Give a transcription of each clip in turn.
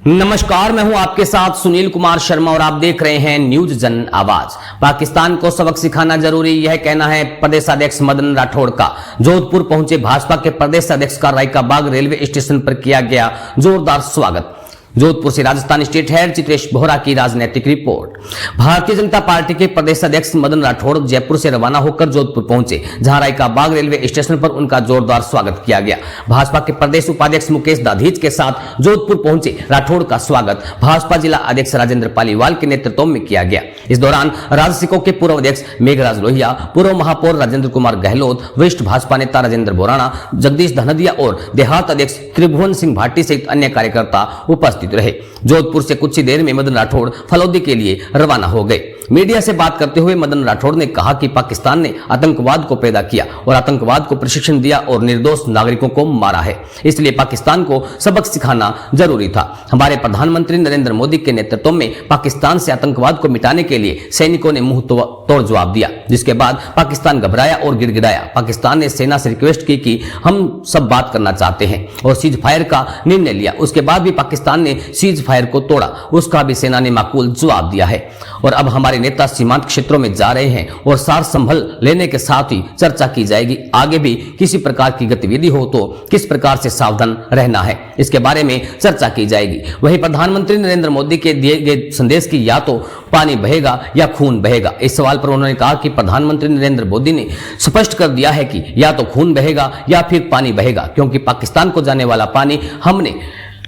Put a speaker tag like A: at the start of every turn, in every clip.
A: नमस्कार, मैं हूं आपके साथ सुनील कुमार शर्मा और आप देख रहे हैं न्यूज जन आवाज। पाकिस्तान को सबक सिखाना जरूरी, यह कहना है प्रदेशाध्यक्ष मदन राठौड़ का। जोधपुर पहुंचे भाजपा के प्रदेशाध्यक्ष का रायकाबाग रेलवे स्टेशन पर किया गया जोरदार स्वागत। जोधपुर से राजस्थान स्टेट हेड चित्रेश बोहरा की राजनीतिक रिपोर्ट। भारतीय जनता पार्टी के प्रदेशाध्यक्ष मदन राठौड़ जयपुर से रवाना होकर जोधपुर पहुंचे, जहां रायकाबाग रेलवे स्टेशन पर उनका जोरदार स्वागत किया गया। भाजपा के प्रदेश उपाध्यक्ष मुकेश दाधीच के साथ जोधपुर पहुंचे राठौड़ का स्वागत भाजपा जिला अध्यक्ष राजेंद्र पालीवाल के नेतृत्व में किया गया। इस दौरान राजसिकों के पूर्व अध्यक्ष मेघराज लोहिया, पूर्व महापौर राजेंद्र कुमार गहलोत, वरिष्ठ भाजपा नेता राजेंद्र बोराना, जगदीश धनदिया और देहात अध्यक्ष त्रिभुवन सिंह भाटी सहित अन्य कार्यकर्ता उपस्थित रहे। जोधपुर से कुछ ही देर में मदन राठौड़ फलौदी के लिए रवाना हो गए। मीडिया से बात करते हुए मदन राठौड़ ने कहा कि पाकिस्तान ने आतंकवाद को पैदा किया और आतंकवाद को प्रशिक्षण दिया और निर्दोष नागरिकों को मारा है, इसलिए पाकिस्तान को सबक सिखाना जरूरी था। हमारे प्रधानमंत्री नरेंद्र मोदी के नेतृत्व में पाकिस्तान से आतंकवाद को मिटाने के लिए सैनिकों ने मुंह तोड़ जवाब दिया, जिसके बाद पाकिस्तान घबराया और गिड़गिड़ाया। पाकिस्तान ने सेना से रिक्वेस्ट की कि हम सब बात करना चाहते हैं और सीज फायर का निर्णय लिया। उसके बाद भी पाकिस्तान ने सीज फायर को तोड़ा, उसका भी सेना ने माकूल जवाब दिया है। और अब हमारे नेता सीमांत क्षेत्रों में जा रहे हैं और सार संभल लेने के साथ ही चर्चा की जाएगी। आगे भी किसी प्रकार की गतिविधि हो तो किस प्रकार से सावधान रहना है, इसके बारे में चर्चा की जाएगी। वहीं प्रधानमंत्री नरेंद्र मोदी के दिए गए संदेश की या तो पानी बहेगा या खून बहेगा। इस सवाल पर उन्होंने कहा कि प्रधानमंत्री नरेंद्र मोदी ने स्पष्ट कर दिया है कि या तो खून बहेगा या फिर पानी बहेगा, क्योंकि पाकिस्तान को जाने वाला पानी हमने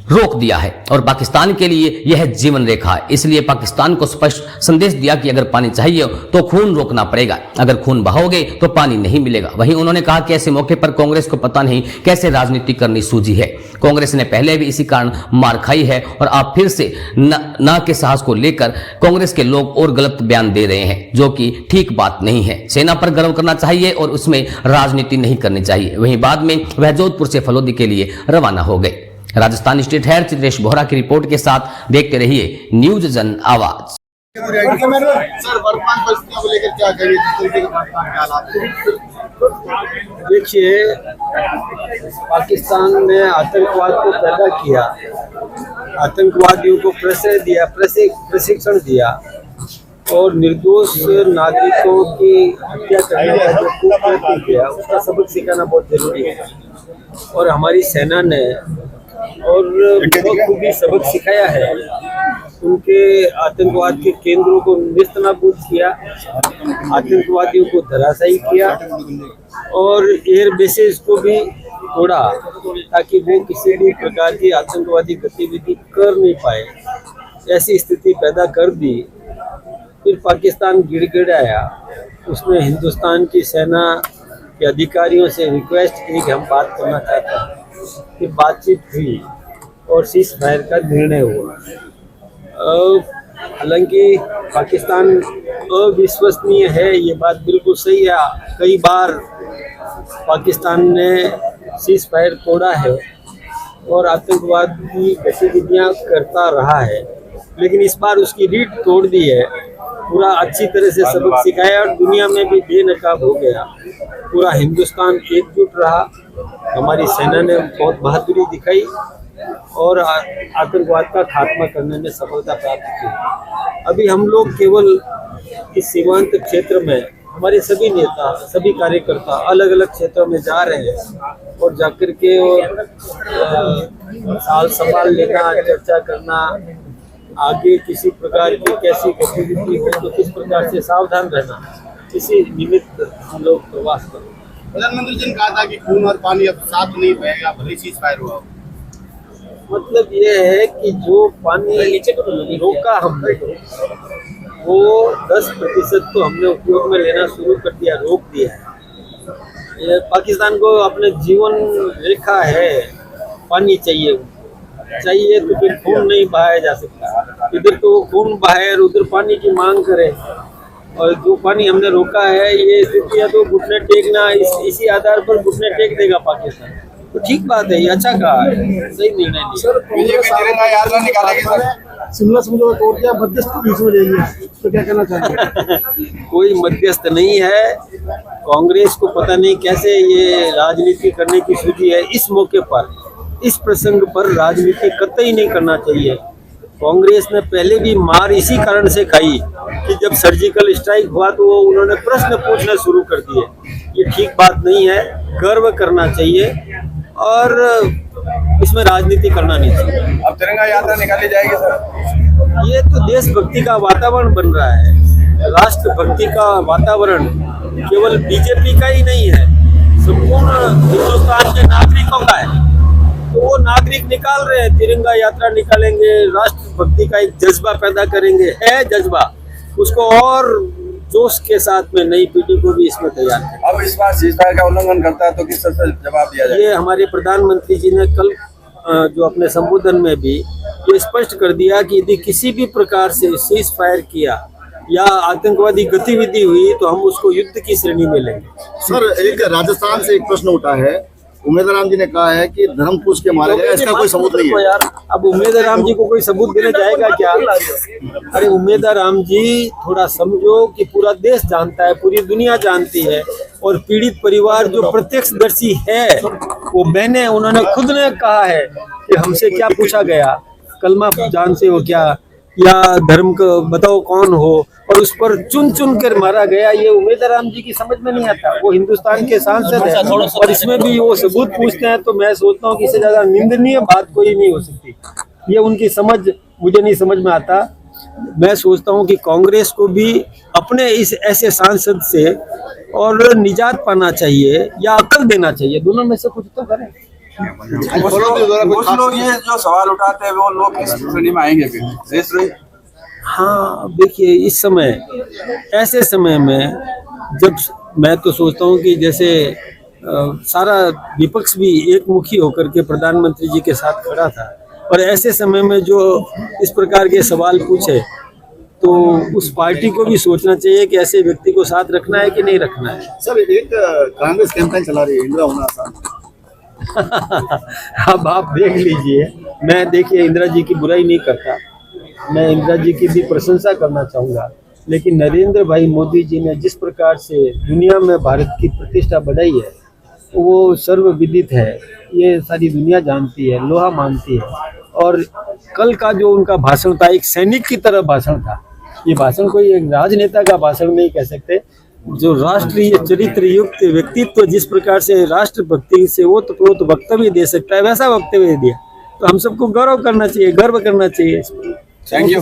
A: रोक दिया है और पाकिस्तान के लिए यह जीवन रेखा है। इसलिए पाकिस्तान को स्पष्ट संदेश दिया कि अगर पानी चाहिए तो खून रोकना पड़ेगा, अगर खून बहाओगे तो पानी नहीं मिलेगा। वहीं उन्होंने कहा कि ऐसे मौके पर कांग्रेस को पता नहीं कैसे राजनीति करनी सूझी है। कांग्रेस ने पहले भी इसी कारण मार खाई है और आप फिर से ना के साहस को लेकर कांग्रेस के लोग और गलत बयान दे रहे हैं, जो कि ठीक बात नहीं है। सेना पर गर्व करना चाहिए और उसमें राजनीति नहीं करनी चाहिए। वहीं बाद में वह जोधपुर से फलौदी के लिए रवाना हो गए। राजस्थान स्टेट हेड चित्रेश बोहरा की रिपोर्ट के साथ देखते रहिए न्यूज जन आवाज।
B: सर, वर्तमान परिस्थितियों को लेकर क्या कहिए, किस तरीके के पाकिस्तान के हालात?
C: देखिए, पाकिस्तान ने आतंकवाद को पैदा किया, आतंकवादियों को प्रशिक्षण दिया और निर्दोष नागरिकों की हत्या करने का जो कुकृत्य किया, उसका सबक सिखाना बहुत जरूरी है। और हमारी सेना ने और भी सबक सिखाया है। उनके आतंकवाद के केंद्रों को निस्तनाबूद किया, आतंकवादियों को धराशायी किया और एयर बेसेस को भी तोड़ा ताकि वो किसी भी प्रकार की आतंकवादी गतिविधि कर नहीं पाए। ऐसी स्थिति पैदा कर दी। फिर पाकिस्तान गिड़गिड़ाया। उसने हिंदुस्तान की सेना के अधिकारियों से रिक्वेस्ट की कि हम बात करना चाहते हैं। फिर बातचीत हुई और सीज फायर का निर्णय हुआ। हालांकि पाकिस्तान अविश्वसनीय है, ये बात बिल्कुल सही है। कई बार पाकिस्तान ने सीज फायर तोड़ा है और आतंकवादी गतिविधियां करता रहा है, लेकिन इस बार उसकी रीढ़ तोड़ दी है। पूरा अच्छी तरह से सबक सिखाया और दुनिया में भी बेनकाब हो गया। पूरा हिंदुस्तान एकजुट रहा। हमारी सेना ने बहुत बहादुरी दिखाई और आतंकवाद का खात्मा करने में सफलता प्राप्त की। अभी हम लोग केवल इस सीमांत क्षेत्र में हमारे सभी नेता, सभी कार्यकर्ता अलग अलग क्षेत्रों में जा रहे हैं और जाकर के और साल संभाल लेना, चर्चा करना, आगे किसी प्रकार की कैसी गतिविधि हो तो किस प्रकार से सावधान रहना, इसी निमित्त हम लोग प्रवास करें।
B: प्रधानमंत्री जी ने कहा था कि खून और पानी अब साथ नहीं बहेगा, भले सीज फायर हुआ।
C: मतलब ये है कि जो पानी रोका हमने, वो 10% तो हमने उपयोग में लेना शुरू कर दिया, रोक दिया है। ये पाकिस्तान को अपने जीवन रेखा है, पानी चाहिए तो फिर खून नहीं बहाया जा सकता। इधर तो खून बहाए और उधर पानी की मांग करे, और जो पानी हमने रोका है ये स्थितियाँ तो घुटने टेकना, इसी आधार पर घुटने टेक देगा पाकिस्तान। तो ठीक बात है, ये अच्छा कहा है, सही निर्णय लिया।
D: शिमला समझौता तोड़ दिया, मध्यस्थ बीच में ले लिया, तो क्या कहना चाहिए?
C: कोई मध्यस्थ नहीं है। कांग्रेस को पता नहीं कैसे ये राजनीति करने की सूझी है। इस मौके पर इस प्रसंग पर राजनीति कतई नहीं करना चाहिए। कांग्रेस ने पहले भी मार इसी कारण से खाई कि जब सर्जिकल स्ट्राइक हुआ तो वो उन्होंने प्रश्न पूछना शुरू कर दिए। ये ठीक बात नहीं है, गर्व करना चाहिए और इसमें राजनीति करना नहीं चाहिए।
B: अब तिरंगा यात्रा निकाली जाएगी सर।
C: ये तो देशभक्ति का वातावरण बन रहा है। राष्ट्रभक्ति का वातावरण केवल बीजेपी का ही नहीं है, संपूर्ण हिंदुस्तान के नागरिकों का है। तो वो नागरिक निकाल रहे हैं, तिरंगा यात्रा निकालेंगे, राष्ट्रभक्ति का एक जज्बा पैदा करेंगे। है जज्बा, उसको और जोश के साथ में नई पीढ़ी को भी इसमें तैयार करें।
B: अब इस बार सीजफायर का उल्लंघन करता है तो किस तरह से जवाब दिया जाए?
C: ये हमारे प्रधानमंत्री जी ने कल जो अपने संबोधन में भी ये स्पष्ट कर दिया कि यदि किसी भी प्रकार से सीज फायर किया या आतंकवादी गतिविधि हुई तो हम उसको युद्ध की श्रेणी में लेंगे।
B: सर, एक राजस्थान से एक प्रश्न उठा है। उमेद राम जी ने कहा है कि धर्म पूछ के मारा गया, इसका कोई सबूत नहीं है।
C: यार, अब उमेद राम जी को कोई सबूत देने जाएगा क्या? अरे उमेद राम जी, थोड़ा समझो कि पूरा देश जानता है, पूरी दुनिया जानती है, और पीड़ित परिवार जो प्रत्यक्षदर्शी है वो बहनें, उन्होंने खुद ने कहा है कि हमसे क्या पूछा गया, कलमा जानते हो क्या, या धर्म को बताओ कौन हो, और उस पर चुन चुन कर मारा गया। ये उमेद राम जी की समझ में नहीं आता। वो हिंदुस्तान के सांसद है और इसमें भी वो सबूत पूछते हैं, तो मैं सोचता हूँ कि इससे ज्यादा निंदनीय बात कोई नहीं हो सकती। ये उनकी समझ मुझे नहीं समझ में आता। मैं सोचता हूँ कि कांग्रेस को भी अपने इस ऐसे सांसद से और निजात पाना चाहिए या अकल देना चाहिए, दोनों में से कुछ तो करें।
B: कुछ लोग ये जो सवाल उठाते हैं वो लोग किस श्रेणी में आएंगे फिर? शेष रही?
C: हाँ, देखिए इस समय, ऐसे समय में जब मैं तो सोचता हूँ कि जैसे सारा विपक्ष भी एक मुखी होकर के प्रधानमंत्री जी के साथ खड़ा था, और ऐसे समय में जो इस प्रकार के सवाल पूछे तो उस पार्टी को भी सोचना चाहिए कि ऐसे व्यक्ति को साथ रखना है कि नहीं रखना है।
B: सर, एक कांग्रेस कैंपेन चला रही है, इंदिरा होना आसान।
C: अब आप देख लीजिए, मैं देखिए इंदिरा जी की बुराई नहीं करता, मैं इंदिरा जी की भी प्रशंसा करना चाहूँगा, लेकिन नरेंद्र भाई मोदी जी ने जिस प्रकार से दुनिया में भारत की प्रतिष्ठा बढ़ाई है वो सर्वविदित है, ये सारी दुनिया जानती है, लोहा मानती है। और कल का जो उनका भाषण था, एक सैनिक की तरह भाषण था। ये भाषण कोई एक राजनेता का भाषण नहीं कह सकते। जो राष्ट्रीय चरित्र युक्त व्यक्तित्व जिस प्रकार से राष्ट्रभक्ति से ओतप्रोत वक्तव्य दे सकता है, वैसा वक्तव्य दिया, तो हम सबको गौरव करना चाहिए, गर्व करना चाहिए।
B: Thank you.